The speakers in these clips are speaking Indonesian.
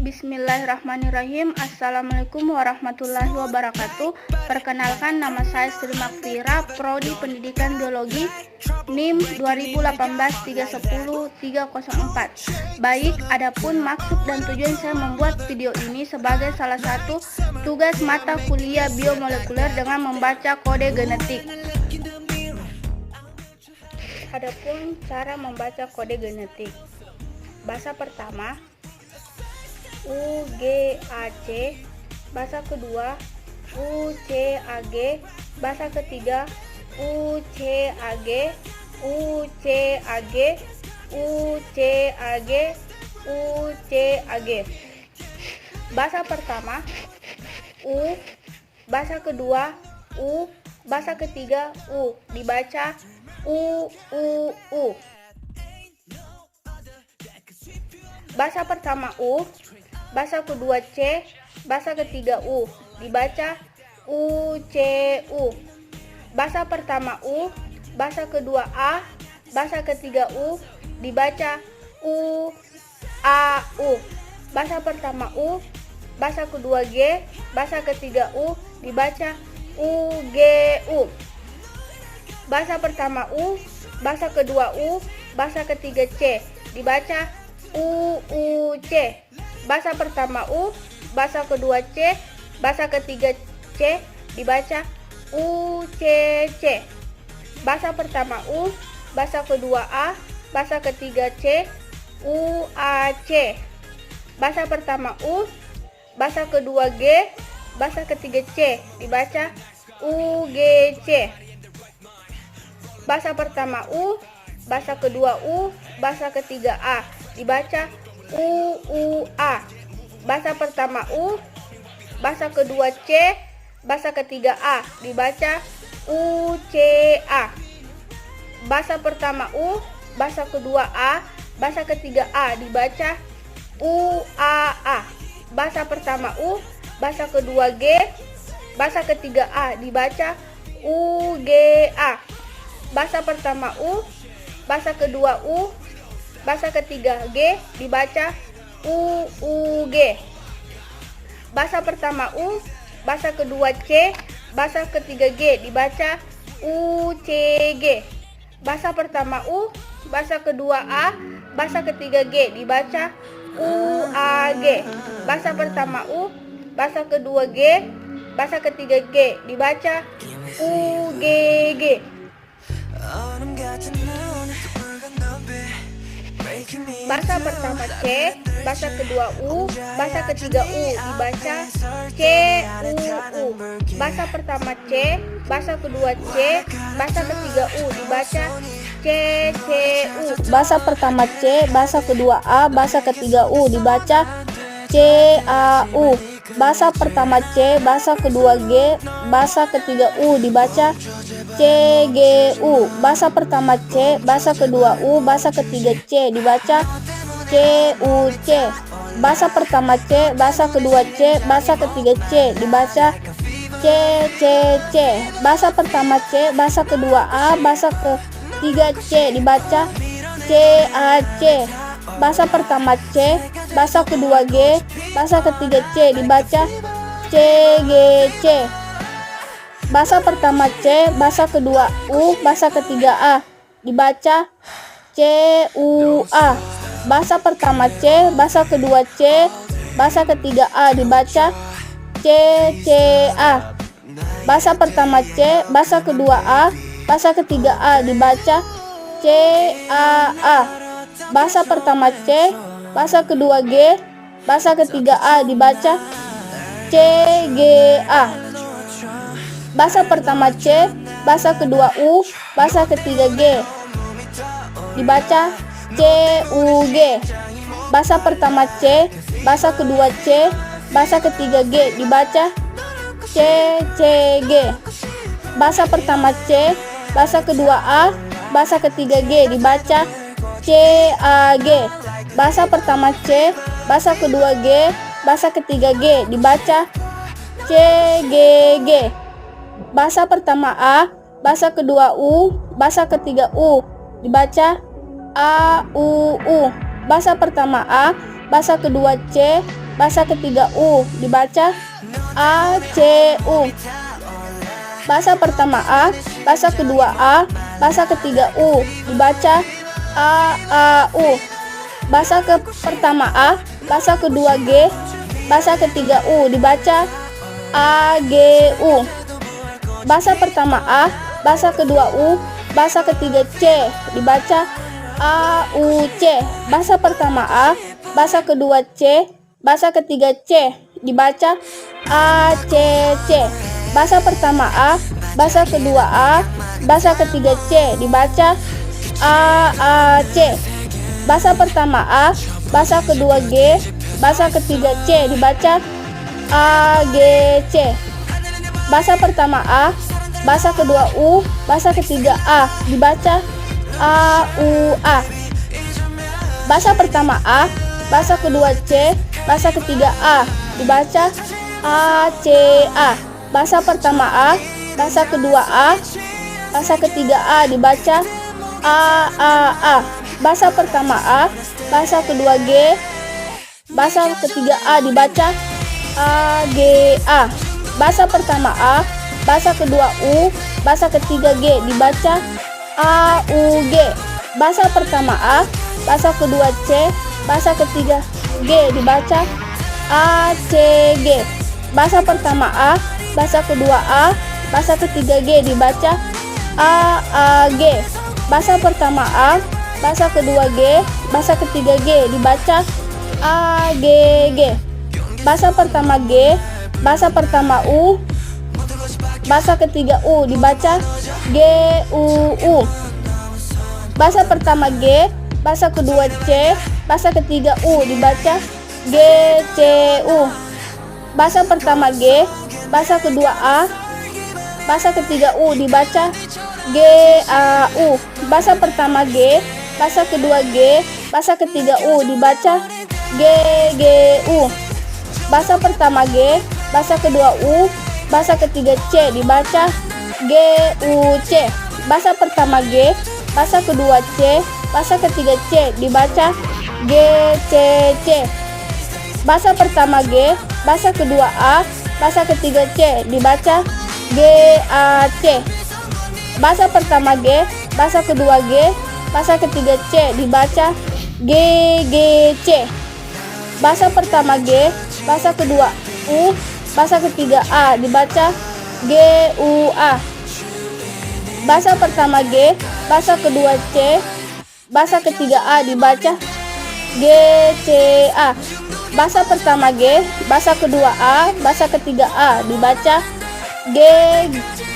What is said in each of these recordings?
Bismillahirrahmanirrahim. Assalamualaikum warahmatullahi wabarakatuh. Perkenalkan, nama saya Sri Makfira, Prodi Pendidikan Biologi, NIM 2018-310-304. Baik, adapun maksud dan tujuan saya membuat video ini sebagai salah satu tugas mata kuliah biomolekuler dengan membaca kode genetik. Adapun cara membaca kode genetik. Bahasa pertama UGAC, bahasa kedua UCAG, bahasa ketiga UCAG, UCAG, UCAG, UCAG. Bahasa pertama U, bahasa kedua U, bahasa ketiga U, dibaca U. Bahasa pertama U, bahasa kedua C, bahasa ketiga U, dibaca UCU. Bahasa pertama U, bahasa kedua A, bahasa ketiga U, dibaca UAU. Bahasa pertama U, bahasa kedua G, bahasa ketiga U, dibaca UGU. Bahasa pertama U, bahasa kedua U, bahasa ketiga C, dibaca UUC. Bahasa pertama U, bahasa kedua C, bahasa ketiga C, dibaca UCC. Bahasa pertama U, bahasa kedua A, bahasa ketiga C, UAC. Bahasa pertama U, bahasa kedua G, bahasa ketiga C, dibaca UGC. Bahasa pertama U, bahasa kedua U, bahasa ketiga A, dibaca UUA. Bahasa pertama U, bahasa kedua C, bahasa ketiga A, dibaca UCA. Bahasa pertama U, bahasa kedua A, bahasa ketiga A, dibaca UAA. Bahasa pertama U, bahasa kedua G, bahasa ketiga A, dibaca UGA. Bahasa pertama U, bahasa kedua U, bahasa ketiga G, dibaca UUG. Bahasa pertama U, bahasa kedua C, bahasa ketiga G, dibaca UCG. Bahasa pertama U, bahasa kedua A, bahasa ketiga G, dibaca UAG. Bahasa pertama U, bahasa kedua G, bahasa ketiga G, dibaca UGG. Bahasa pertama C, bahasa kedua U, bahasa ketiga U, dibaca CUU. Bahasa pertama C, bahasa kedua C, bahasa ketiga U, dibaca CCU. Bahasa pertama C, bahasa kedua A, bahasa ketiga U, dibaca CAU. Bahasa pertama C, bahasa kedua G, bahasa ketiga U, dibaca CGU. Bahasa pertama C, bahasa kedua U, bahasa ketiga C, dibaca CUC. Bahasa pertama C, bahasa kedua C, bahasa ketiga C, dibaca CCC. Bahasa pertama C, bahasa kedua A, bahasa ketiga C, dibaca CAC. Bahasa pertama C, bahasa kedua G, bahasa ketiga C, dibaca CGC. Bahasa pertama C, bahasa kedua U, bahasa ketiga A, dibaca CUA. Bahasa pertama C, bahasa kedua C, bahasa ketiga A, dibaca CCA. Bahasa pertama C, bahasa kedua A, bahasa ketiga A, dibaca CAA. Bahasa pertama C, bahasa kedua G, bahasa ketiga A, dibaca CGA. Bahasa pertama C, bahasa kedua U, bahasa ketiga G, dibaca CUG. Bahasa pertama C, bahasa kedua C, bahasa ketiga G, dibaca CCG. Bahasa pertama C, bahasa kedua A, bahasa ketiga G, dibaca CAG. Bahasa pertama C, bahasa kedua G, bahasa ketiga G, dibaca CGG. Bahasa pertama A, bahasa kedua U, bahasa ketiga U, dibaca AUU. Bahasa pertama A, bahasa kedua C, bahasa ketiga U dibaca A, C, U. Bahasa pertama A, bahasa kedua A, bahasa ketiga U dibaca A, U. Bahasa pertama A, bahasa kedua G, bahasa ketiga U dibaca A, G, U. Bahasa pertama A, bahasa kedua U, bahasa ketiga C dibaca A, U, C. Bahasa pertama A, bahasa kedua C, bahasa ketiga C dibaca A, C, C. Bahasa pertama A, bahasa kedua A, bahasa ketiga C dibaca A, C. Bahasa pertama A, bahasa kedua G, bahasa ketiga C dibaca A, G, C. Bahasa pertama A, bahasa kedua U, bahasa ketiga A dibaca A, U, A. Bahasa pertama A, bahasa kedua C, bahasa ketiga A dibaca A, C, A. Bahasa pertama A, bahasa kedua A, bahasa ketiga A dibaca A. Bahasa pertama A, bahasa kedua G, bahasa ketiga A dibaca A, G, A. Bahasa pertama A, bahasa kedua U, bahasa ketiga G dibaca A, U, G. Bahasa pertama A, bahasa kedua C, bahasa ketiga G dibaca A, C, G. Bahasa pertama A, bahasa kedua A, bahasa ketiga G dibaca A, G. Bahasa pertama A, bahasa kedua G, bahasa ketiga G dibaca A, G, G. Bahasa pertama G, bahasa pertama U, bahasa ketiga U dibaca G, U. Bahasa pertama G, bahasa kedua C, bahasa ketiga U dibaca G, C, U. Bahasa pertama G, bahasa kedua A, bahasa ketiga U dibaca G, A, U. Bahasa pertama G, bahasa kedua G, bahasa ketiga U dibaca G, G, U. Bahasa pertama G, bahasa kedua U, bahasa ketiga C dibaca G, U, C. Bahasa pertama G, bahasa kedua C, bahasa ketiga C dibaca G, C, C. Bahasa pertama G, bahasa kedua A, bahasa ketiga C dibaca G, A, C. Bahasa pertama G, bahasa kedua G, bahasa ketiga C dibaca G, G, C. Bahasa pertama G, bahasa kedua U, bahasa ketiga A dibaca G, U, A. Bahasa pertama G, bahasa kedua C, bahasa ketiga A dibaca G, C, A. Bahasa pertama G, bahasa kedua A, bahasa ketiga A dibaca G,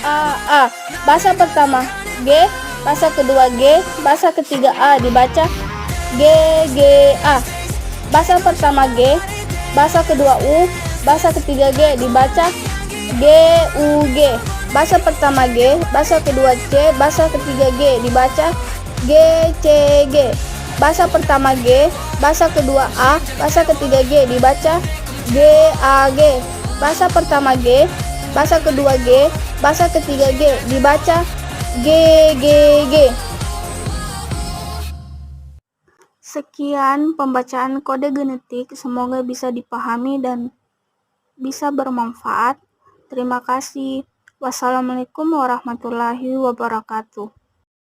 A. Bahasa pertama G, bahasa kedua G, bahasa ketiga A dibaca G, G, A. Bahasa pertama G, bahasa kedua U, bahasa ketiga G dibaca G, U, G. Bahasa pertama G, bahasa kedua C, bahasa ketiga G dibaca G, C, G. Bahasa pertama G, bahasa kedua A, bahasa ketiga G dibaca G, A, G. Bahasa pertama G, bahasa kedua G, bahasa ketiga G dibaca G, G, G. Sekian pembacaan kode genetik, semoga bisa dipahami dan bisa bermanfaat. Terima kasih. Wassalamualaikum warahmatullahi wabarakatuh.